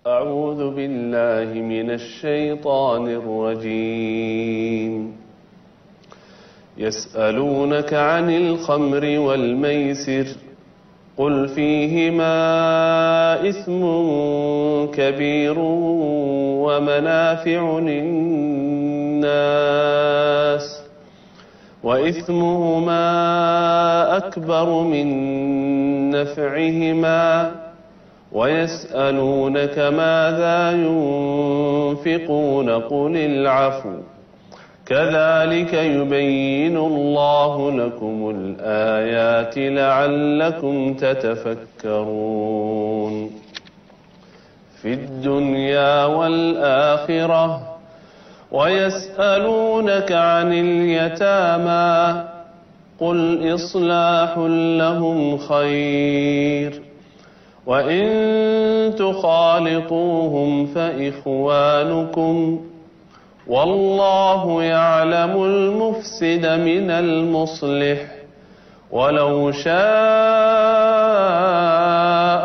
أعوذ بالله من الشيطان الرجيم يسألونك عن الخمر والميسر قل فيهما إثم كبير ومنافع للناس وإثمهما أكبر من نفعهما ويسألونك ماذا ينفقون قل العفو كذلك يبين الله لكم الآيات لعلكم تتفكرون في الدنيا والآخرة ويسألونك عن اليتامى قل إصلاح لهم خير وإن تخالطوهم فإخوانكم والله يعلم المفسد من المصلح ولو شاء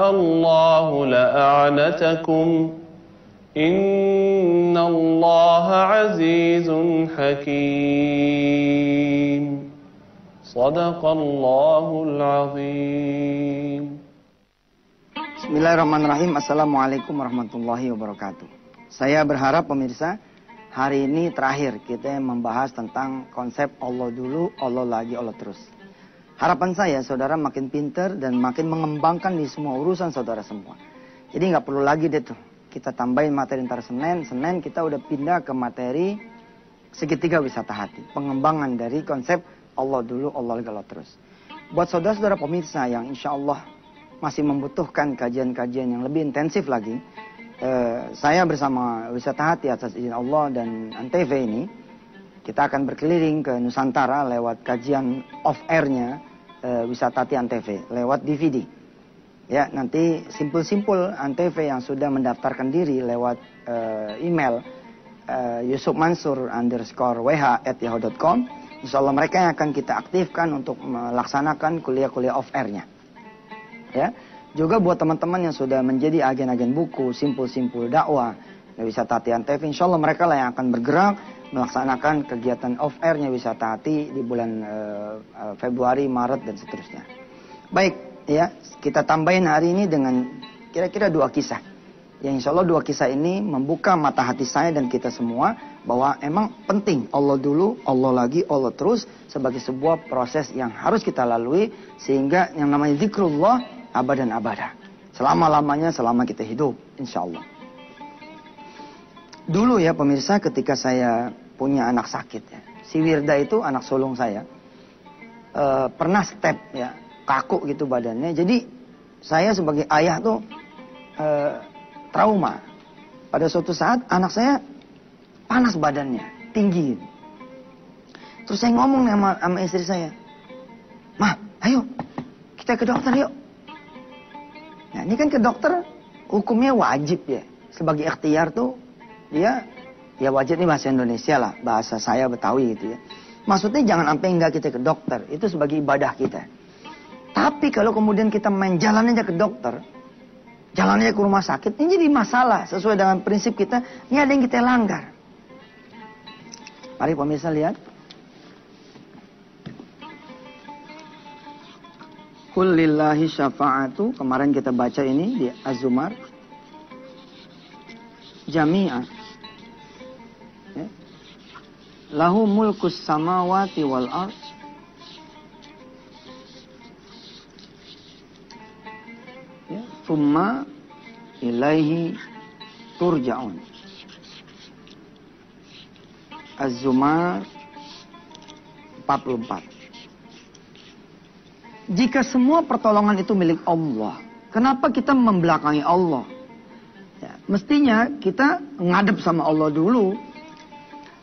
الله لأعنتكم إن الله عزيز حكيم صدق الله العظيم. Bismillahirrahmanirrahim. Assalamualaikum warahmatullahi wabarakatuh. Saya berharap pemirsa, hari ini terakhir kita membahas tentang konsep Allah dulu, Allah lagi, Allah terus. Harapan saya saudara makin pinter dan makin mengembangkan di semua urusan saudara semua. Jadi nggak perlu lagi deh tuh kita tambahin materi ntar Senin kita udah pindah ke materi segitiga wisata hati. Pengembangan dari konsep Allah dulu, Allah lagi, Allah terus. Buat saudara-saudara pemirsa yang insya Allah masih membutuhkan kajian-kajian yang lebih intensif lagi, saya bersama Wisata Hati atas izin Allah dan Antv ini, kita akan berkeliling ke Nusantara lewat kajian off-air-nya Wisata Hati Antv, lewat DVD. Ya, nanti simpul-simpul Antv yang sudah mendaftarkan diri lewat email yusufmansur_wh@yahoo.com, insya Allah mereka yang akan kita aktifkan untuk melaksanakan kuliah-kuliah off-air-nya. Ya, juga buat teman-teman yang sudah menjadi agen-agen buku, simpul-simpul dakwah, Wisata Hati Antv, insya Allah mereka lah yang akan bergerak melaksanakan kegiatan off-air-nya Wisata Hati di bulan Februari, Maret, dan seterusnya. Baik, ya, kita tambahin hari ini dengan kira-kira 2 kisah. Yang insya Allah 2 kisah ini membuka mata hati saya dan kita semua bahwa emang penting Allah dulu, Allah lagi, Allah terus sebagai sebuah proses yang harus kita lalui sehingga yang namanya zikrullah abadan abada. Selama-lamanya selama kita hidup, insya Allah. Dulu ya pemirsa, ketika saya punya anak sakit ya, si Wirda itu anak sulung saya, pernah step ya, kaku gitu badannya. Jadi saya sebagai ayah tuh trauma. Pada suatu saat anak saya panas badannya, tinggi. Terus saya ngomong sama istri saya, "Mah, ayo kita ke dokter yuk." Nah, ini kan ke dokter hukumnya wajib ya. Sebagai ikhtiar tuh dia ya wajib, nih bahasa Indonesia lah, bahasa saya Betawi gitu ya. Maksudnya jangan sampai enggak kita ke dokter, itu sebagai ibadah kita. Tapi kalau kemudian kita main jalan aja ke dokter, jalan aja ke rumah sakit, ini jadi masalah sesuai dengan prinsip kita. Ini ada yang kita langgar. Mari pemirsa lihat. Qul lillahi syafa'atu, kemarin kita baca ini di Az-Zumar. Jami'ah. Ya. Lahu mulkus samawati wal ard. Ya. Thumma ilaihi turja'un. Az-Zumar 44. Jika semua pertolongan itu milik Allah, kenapa kita membelakangi Allah? Ya, mestinya kita ngadep sama Allah dulu.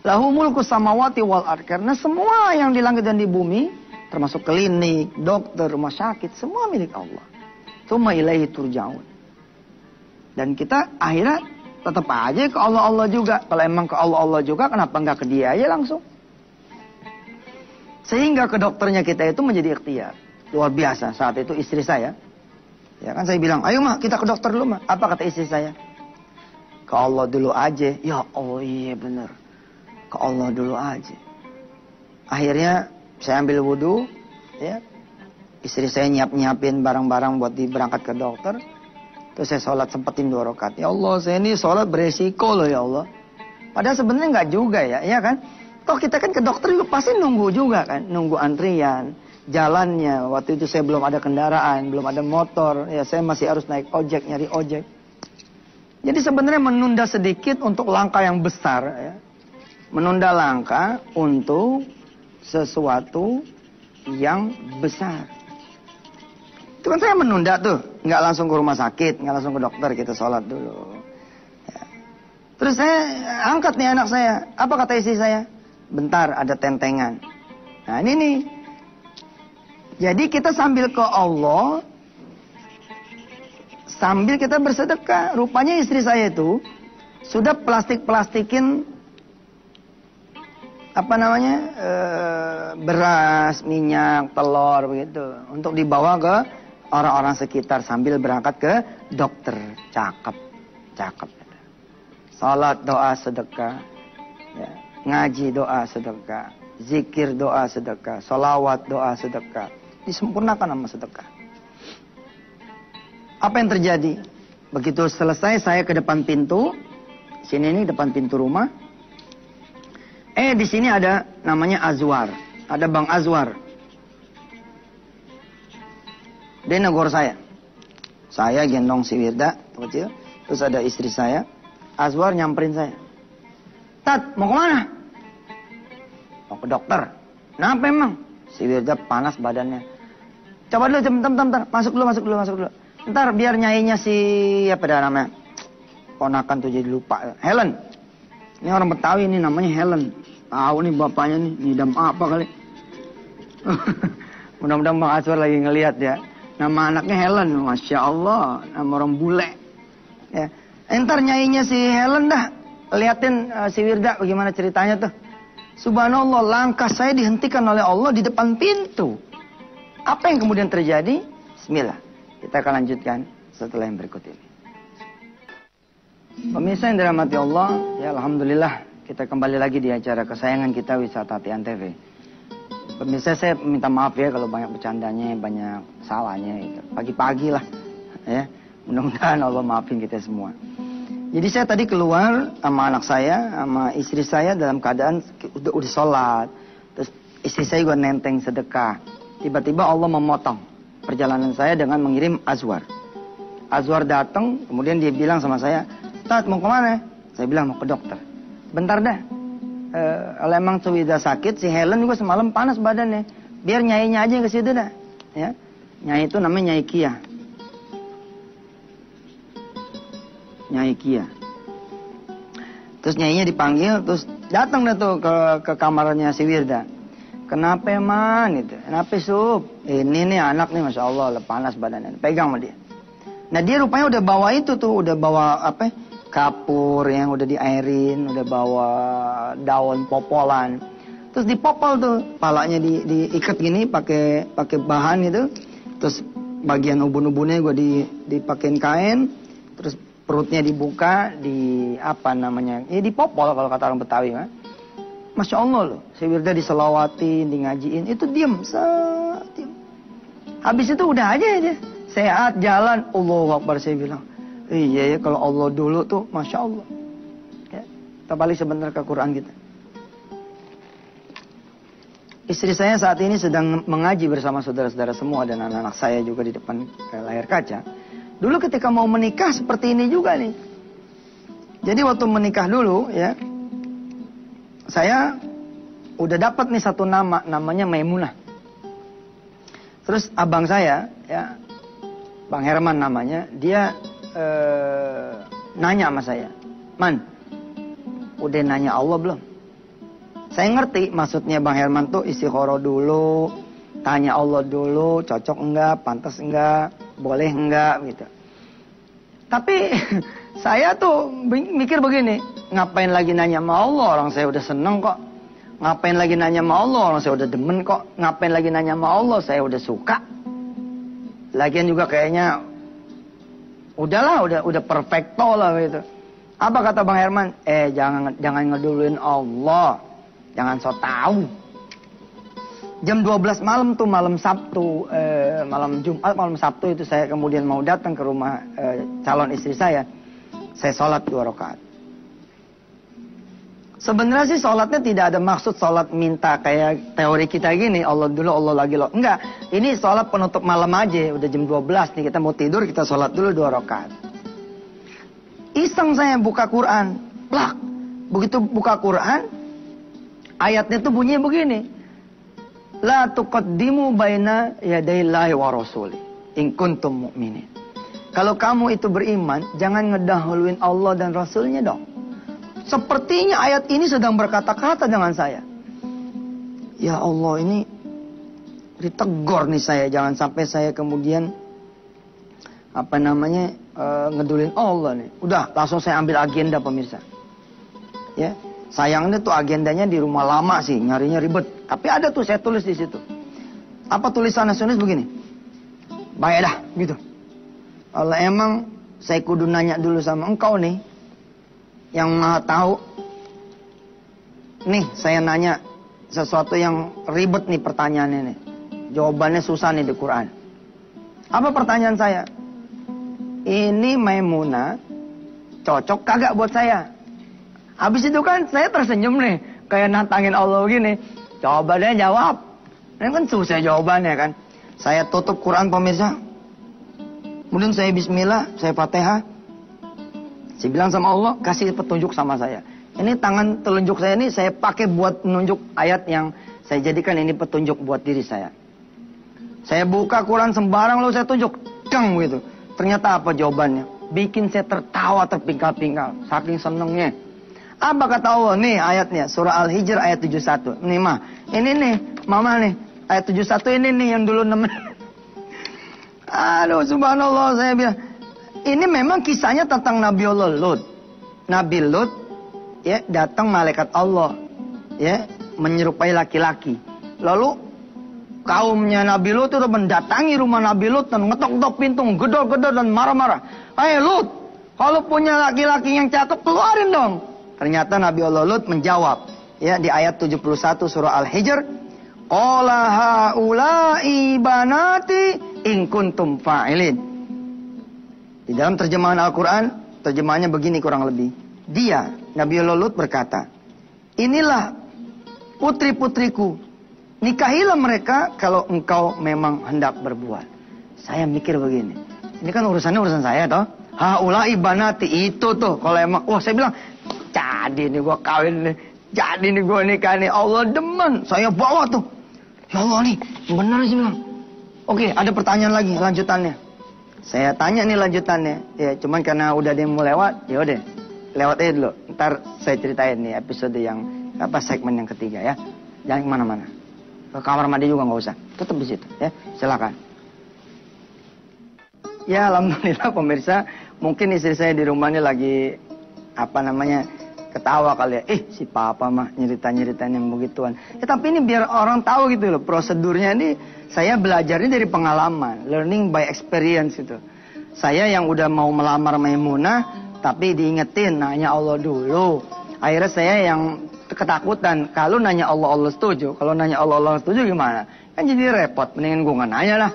Lahu mulku samawati wal ard, karena semua yang di langit dan di bumi, termasuk klinik, dokter, rumah sakit, semua milik Allah. Tsumma ilaihi turja'un. Dan kita akhirnya tetap aja ke Allah juga. Kalau emang ke Allah juga, kenapa nggak ke Dia aja langsung? Sehingga ke dokternya kita itu menjadi ikhtiar. Luar biasa. Saat itu istri saya, ya kan saya bilang, ayo mah kita ke dokter dulu mah. Apa kata istri saya? Ke Allah dulu aja. Ya Allah, iya bener. Ke Allah dulu aja. Akhirnya saya ambil wudhu, ya. Istri saya nyiapin barang-barang buat berangkat ke dokter. Terus saya sholat sempetin 2 rakaat. Ya Allah, saya ini sholat beresiko loh ya Allah. Padahal sebenarnya nggak juga ya kan? Toh kita kan ke dokter juga pasti nunggu juga kan, nunggu antrian, jalannya. Waktu itu saya belum ada kendaraan, belum ada motor, ya saya masih harus naik ojek, nyari ojek. Jadi sebenarnya menunda sedikit untuk langkah yang besar, ya. Menunda langkah untuk sesuatu yang besar. Itu kan saya menunda tuh, nggak langsung ke rumah sakit, nggak langsung ke dokter, kita sholat dulu. Ya. Terus saya angkat nih anak saya, apa kata istri saya? Bentar, ada tentengan. Nah ini nih, jadi kita sambil ke Allah, sambil kita bersedekah. Rupanya istri saya itu sudah plastik-plastikin beras, minyak, telur begitu untuk dibawa ke orang-orang sekitar sambil berangkat ke dokter. Cakep. Salat, doa, sedekah, ya. Ngaji, doa, sedekah, zikir, doa, sedekah, solawat, doa, sedekah, disempurnakan sama sedekah. Apa yang terjadi? Begitu selesai saya ke depan pintu, sini nih depan pintu rumah. Di sini ada namanya Azwar, ada Bang Azwar. Dia negor saya. Saya gendong si Wirda kecil, terus ada istri saya. Azwar nyamperin saya. Tat, mau kemana? Mau ke dokter. Kenapa emang? Si Wirda panas badannya. Coba dulu, bentar. Masuk dulu. Ntar biar nyainya si apa dah namanya? Ponakan tuh jadi lupa. Helen. Ini orang Betawi ini namanya Helen. Tahu nih bapaknya nih, ngidam apa kali. Mudah-mudahan Bang Azwar lagi ngelihat ya. Nama anaknya Helen, Masya Allah. Nama orang bule. Ya. Entar nyainya si Helen dah. Liatin si Wirda bagaimana ceritanya tuh. Subhanallah, langkah saya dihentikan oleh Allah di depan pintu. Apa yang kemudian terjadi? Bismillah. Kita akan lanjutkan setelah yang berikut ini. Pemirsa yang dirahmati Allah, ya Alhamdulillah kita kembali lagi di acara kesayangan kita Wisata Tian TV. Pemirsa, saya minta maaf ya kalau banyak bercandanya, banyak salahnya gitu. Pagi-pagi lah ya. Mudah-mudahan Allah maafin kita semua. Jadi saya tadi keluar sama anak saya, sama istri saya dalam keadaan udah sholat. Terus istri saya juga nenteng sedekah. Tiba-tiba Allah memotong perjalanan saya dengan mengirim Azwar. Azwar datang, kemudian dia bilang sama saya, Tat, mau kemana? Saya bilang mau ke dokter. Bentar dah. Kalau emang Wirda sakit, si Helen juga semalam panas badannya. Biar nyainya aja yang ke situ dah. Ya. Nyai itu namanya Nyai Kia. Nyai Kia. Terus nyainya dipanggil, terus datang dah tuh ke kamarnya si Wirda. Kenapa man? Gitu. Kenapa sup? Ini nih anak nih, Masya Allah, panas badannya. Pegang sama dia. Nah dia rupanya udah bawa itu tuh, udah bawa apa? Kapur yang udah diairin, udah bawa daun popolan. Terus dipopol tuh, palanya diikat gini pakai bahan itu. Terus bagian ubun-ubunnya gue dipakein kain. Terus perutnya dibuka, dipopol kalau kata orang Betawi, mah. Masya Allah loh, si Wirda diselawatin, di ngajiin, itu diem. Habis itu udah aja dia. Sehat, jalan, Allahu Akbar, saya bilang. Iya ya, kalau Allah dulu tuh, Masya Allah. Ya, kita balik sebentar ke Quran kita. Istri saya saat ini sedang mengaji bersama saudara-saudara semua dan anak-anak saya juga di depan layar kaca. Dulu ketika mau menikah seperti ini juga nih. Jadi waktu menikah dulu ya, saya udah dapat nih satu nama, namanya Maimunah. Terus abang saya ya, Bang Herman namanya, dia nanya sama saya, Man, udah nanya Allah belum? Saya ngerti maksudnya Bang Herman tuh istikharah dulu, tanya Allah dulu, cocok enggak, pantas enggak, boleh enggak gitu. Tapi saya tuh mikir begini, ngapain lagi nanya sama Allah, orang saya udah seneng kok. Ngapain lagi nanya sama Allah, orang saya udah demen kok. Ngapain lagi nanya sama Allah, saya udah suka. Lagian juga kayaknya udahlah, udah perfecto lah gitu. Apa kata Bang Herman? Jangan ngeduluin Allah. Jangan so tahu. Jam 12 malam tuh, malam Sabtu, malam Jumat, malam Sabtu itu saya kemudian mau datang ke rumah calon istri saya. Saya sholat 2 rakaat. Sebenarnya sih sholatnya tidak ada maksud sholat minta kayak teori kita gini, Allah dulu, Allah lagi loh. Enggak, ini sholat penutup malam aja. Udah jam 12 nih, kita mau tidur, kita sholat dulu 2 rakaat. Iseng saya buka Quran. Plak. Begitu buka Quran, ayatnya tuh bunyinya begini. La tuqaddimu baina yadayillahi wa rasuli in kuntum mu'minin. Kalau kamu itu beriman, jangan ngedahuluin Allah dan Rasulnya dong. Sepertinya ayat ini sedang berkata-kata dengan saya. Ya Allah, ini ditegur nih saya. Jangan sampai saya kemudian ngedulin Allah nih. Udah, langsung saya ambil agenda pemirsa. Ya, sayangnya tuh agendanya di rumah lama sih, nyarinya ribet. Tapi ada tuh saya tulis di situ. Apa tulisannya? Tulis begini. Baiklah, gitu. Kalau emang saya kudu nanya dulu sama engkau nih, yang maha tahu. Nih, saya nanya sesuatu yang ribet nih pertanyaannya nih. Jawabannya susah nih di Quran. Apa pertanyaan saya? Ini Maimunah cocok kagak buat saya? Habis itu kan saya tersenyum nih, kayak nantangin Allah gini. Jawabannya jawab. Ini kan susah jawabannya kan. Saya tutup Quran pemirsa. Kemudian saya bismillah, saya Fatihah. Saya bilang sama Allah, kasih petunjuk sama saya. Ini tangan telunjuk saya ini saya pakai buat menunjuk ayat yang saya jadikan ini petunjuk buat diri saya. Saya buka Quran sembarang lalu saya tunjuk. Dang gitu. Ternyata apa jawabannya? Bikin saya tertawa terpingkal-pingkal. Saking senengnya. Apa kata Allah? Nih ayatnya. Surah Al-Hijr ayat 71. Nih ma. Ini nih. Mama nih. Ayat 71 ini nih yang dulu nemenin. Aduh subhanallah saya bilang. Ini memang kisahnya tentang Nabi Allah Lut. Nabi Lut ya datang malaikat Allah ya menyerupai laki-laki. Lalu kaumnya Nabi Lut itu mendatangi rumah Nabi Lut dan ngetok-ngetok pintu, gedor-gedor dan marah-marah. "Hai Lut, kalau punya laki-laki yang cakep keluarin dong." Ternyata Nabi Allah Lut menjawab ya di ayat 71 surah Al-Hijr, "Qala haula'i banati in kuntum fa'ilin." Di dalam terjemahan Al-Quran, terjemahannya begini kurang lebih. Dia, Nabi Lut berkata, "Inilah putri-putriku. Nikahilah mereka kalau engkau memang hendak berbuat." Saya mikir begini. Ini kan urusannya urusan saya toh. Haula'i banati itu tuh. Kalau emang, wah saya bilang, jadi nih gua kawin nih. Jadi nih gua nikah nih. Allah demen. Saya bawa tuh. Ya Allah nih, benar sih bilang. Oke, ada pertanyaan lagi lanjutannya. Saya tanya nih lanjutannya. Ya, cuman karena udah dia mau lewat, ya udah. Lewat aja dulu. Ntar saya ceritain nih episode yang segmen yang ketiga ya. Jangan kemana-mana. Ke kamar mandi juga nggak usah. Tetap di situ ya. Silakan. Ya alhamdulillah pemirsa, mungkin istri saya di rumah ini lagi ketawa kali ya. Si papa mah nyeritain yang begituan. Ya tapi ini biar orang tahu gitu loh prosedurnya ini. Saya belajarnya dari pengalaman, learning by experience gitu. Saya yang udah mau melamar Maimunah, tapi diingetin nanya Allah dulu. Akhirnya saya yang ketakutan. Kalau nanya Allah setuju, kalau nanya Allah setuju gimana? Kan jadi repot. Mendingan gue nggak nanya lah.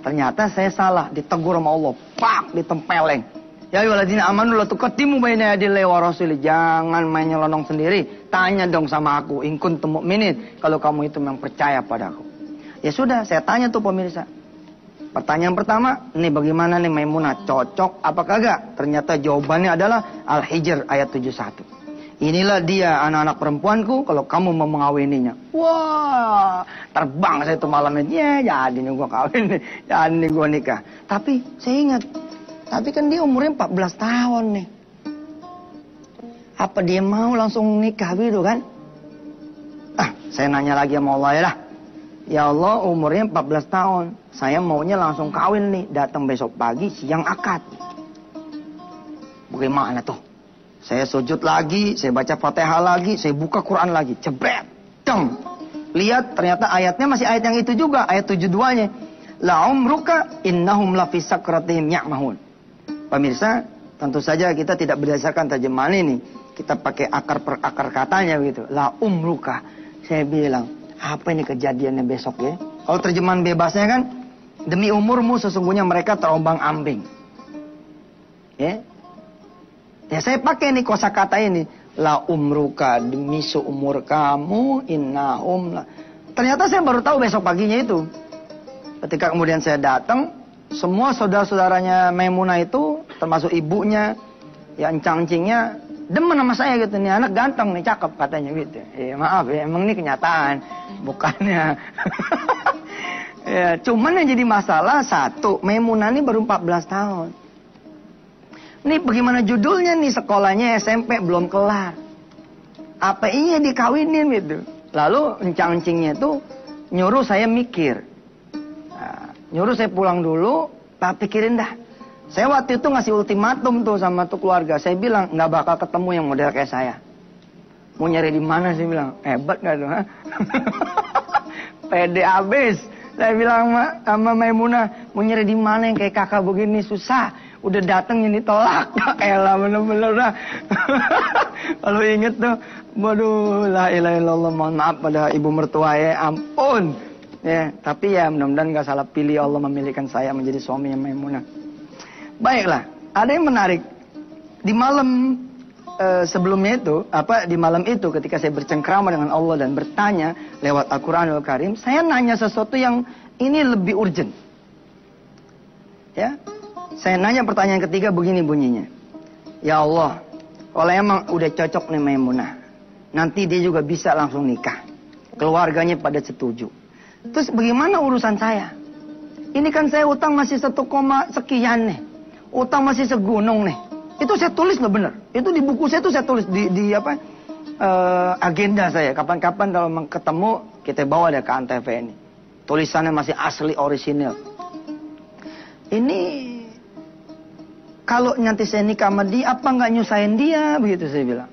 Ternyata saya salah, ditegur sama Allah, pak, ditempeleng. Ya ayyuhalladzina amanu la tuqaddimu baina yadayi wa rasuli. Jangan main nyelonong sendiri. Tanya dong sama aku, in kuntum mu'minin. Kalau kamu itu memang percaya padaku. Ya sudah, saya tanya tuh pemirsa. Pertanyaan pertama, nih bagaimana nih Maimunah, cocok apa kagak? Ternyata jawabannya adalah Al-Hijr ayat 71. Inilah dia anak-anak perempuanku kalau kamu mau mengawininya. Wah, terbang saya tuh malamnya. Ya, jadi nih gua kawin nih. Jadi nih gua nikah. Tapi saya ingat, tapi kan dia umurnya 14 tahun nih. Apa dia mau langsung nikah gitu kan? Saya nanya lagi sama Allah ya lah. Ya Allah, umurnya 14 tahun. Saya maunya langsung kawin nih. Datang besok pagi, siang akad. Bagaimana tuh? Saya sujud lagi, saya baca Fatihah lagi, saya buka Quran lagi. Jebret. Deng. Lihat, ternyata ayatnya masih ayat yang itu juga. Ayat 72-nya. La umruka innahum lafi sakratihim ya'mahun. Pemirsa, Tentu saja kita tidak berdasarkan terjemahan ini. Kita pakai akar per akar katanya gitu. La umruka. Saya bilang, apa ini kejadiannya besok ya? Kalau terjemahan bebasnya kan, demi umurmu sesungguhnya mereka terombang ambing. Ya. Ya saya pakai nih kosakata ini. La umruka, demi seumur kamu, innahum la. Ternyata saya baru tahu besok paginya itu. Ketika kemudian saya datang, semua saudara-saudaranya Maimunah itu, termasuk ibunya, ya encang-encingnya, demen sama saya gitu. Nih anak ganteng nih, cakep katanya gitu. Maaf ya, emang ini kenyataan, bukannya. Ya, cuman yang jadi masalah satu, Maimunah ini baru 14 tahun. Ini bagaimana judulnya nih, sekolahnya SMP belum kelar. Apa iya dikawinin gitu. Lalu encang-encingnya itu nyuruh saya mikir. Nah, nyuruh saya pulang dulu, tak pikirin dah. Saya waktu itu ngasih ultimatum tuh sama tuh keluarga. Saya bilang nggak bakal ketemu yang model kayak saya. Mau nyari di mana sih bilang? Hebat nggak tuh? Pede abis. Saya bilang sama Maimunah, mau nyari di mana yang kayak kakak begini susah. Udah dateng ini tolak. Elah bener-bener dah. Kalau inget tuh, waduh, la ilaha illallah, mohon maaf pada ibu mertua ya, ampun. Ya, tapi ya mudah-mudahan gak salah pilih Allah memilihkan saya menjadi suami yang Maimunah. Baiklah, ada yang menarik. Di malam sebelumnya itu, di malam itu ketika saya bercengkrama dengan Allah dan bertanya lewat Al-Quranul Karim, saya nanya sesuatu yang ini lebih urgent. Ya, saya nanya pertanyaan ketiga begini bunyinya. Ya Allah, kalau emang udah cocok nih Maimunah, nanti dia juga bisa langsung nikah. Keluarganya pada setuju. Terus bagaimana urusan saya? Ini kan saya utang masih 1, sekian nih. Utang masih segunung nih. Itu saya tulis loh bener. Itu di buku saya tuh saya tulis di agenda saya. Kapan-kapan kalau ketemu kita bawa dia ke Antv ini. Tulisannya masih asli orisinil. Ini kalau nanti saya nikah sama dia, apa nggak nyusahin dia? Begitu saya bilang.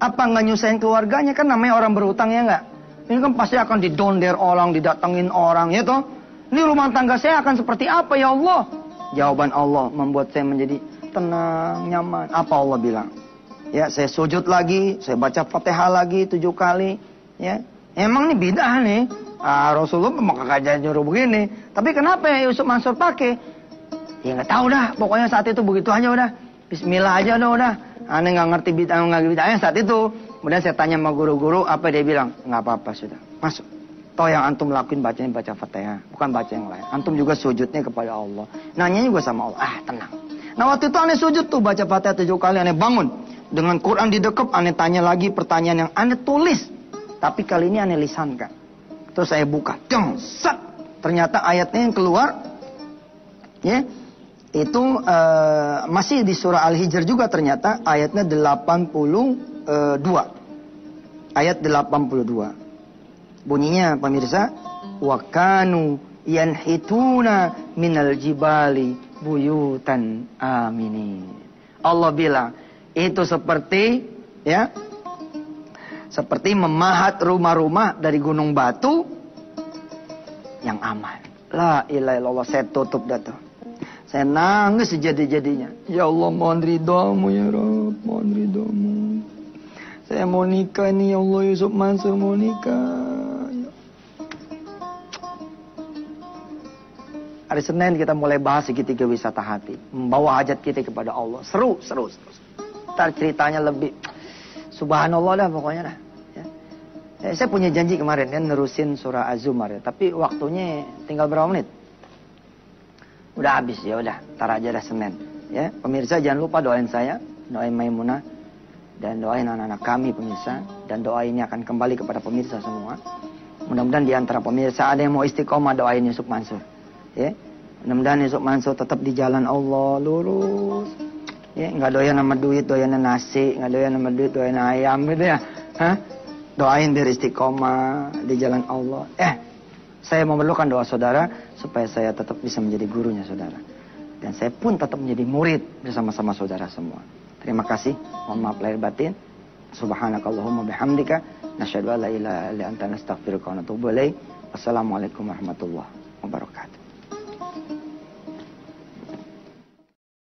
Apa nggak nyusahin keluarganya? Kan namanya orang berutang ya nggak? Ini kan pasti akan didonder orang, didatengin orang, ya toh? Ini rumah tangga saya akan seperti apa ya Allah? Jawaban Allah membuat saya menjadi tenang, nyaman. Apa Allah bilang? Ya, saya sujud lagi, saya baca Fatihah lagi 7 kali. Ya, emang ini bidah nih. Rasulullah maka kagak nyuruh begini. Tapi kenapa ya Yusuf Mansur pakai? Ya nggak tahu dah. Pokoknya saat itu begitu aja udah. Bismillah aja udah. Aneh nggak ngerti bid'ahnya saat itu. Kemudian saya tanya sama guru-guru, apa dia bilang? Nggak apa-apa sudah, masuk. Toh yang antum lakuin bacanya baca Fatihah, bukan baca yang lain. Antum juga sujudnya kepada Allah. Nanya juga sama Allah. Tenang. Nah waktu itu aneh sujud tuh baca Fatihah 7 kali, aneh bangun. Dengan Quran di dekep, aneh tanya lagi pertanyaan yang aneh tulis. Tapi kali ini aneh lisankan. Terus saya buka. Set. Ternyata ayatnya yang keluar. Ya. Itu masih di surah Al-Hijr juga ternyata. Ayatnya 82. Ayat 82. Bunyinya pemirsa. Wa kanu yanhituna minal jibali buyutan aminin. Allah bilang. Itu seperti ya, seperti memahat rumah-rumah dari gunung batu yang aman. La ilaha illallah, saya tutup dah tuh. Saya nangis sejadi-jadinya. Ya Allah, mohon ridhamu ya Rabb, mohon ridhamu. Saya mau nikah nih ya Allah, Yusuf Mansur mau nikah. Hari Senin kita mulai bahas segitiga wisata hati, membawa hajat kita kepada Allah. Seru. Ntar ceritanya lebih subhanallah dah pokoknya dah. Ya. Saya punya janji kemarin kan nerusin surah Az-Zumar ya. Tapi waktunya tinggal berapa menit? Udah habis ya udah. Ntar aja dah Senin. Ya, pemirsa jangan lupa doain saya, doain Maimunah dan doain anak-anak kami pemirsa. Dan doa ini akan kembali kepada pemirsa semua. Mudah-mudahan di antara pemirsa ada yang mau istiqomah doain Yusuf Mansur. Ya. Mudah-mudahan Yusuf Mansur tetap di jalan Allah lurus. Ya, nggak doyan sama duit, doyan nasi, nggak doyan sama duit, doyan ayam gitu ya. Hah? Doain biar istiqomah di jalan Allah. Saya memerlukan doa saudara supaya saya tetap bisa menjadi gurunya saudara. Dan saya pun tetap menjadi murid bersama-sama saudara semua. Terima kasih. Mohon maaf lahir batin. Subhanakallahumma bihamdika nasyhadu an la ilaha illa anta nastaghfiruka wa natubu ilaik. Wassalamualaikum warahmatullahi wabarakatuh.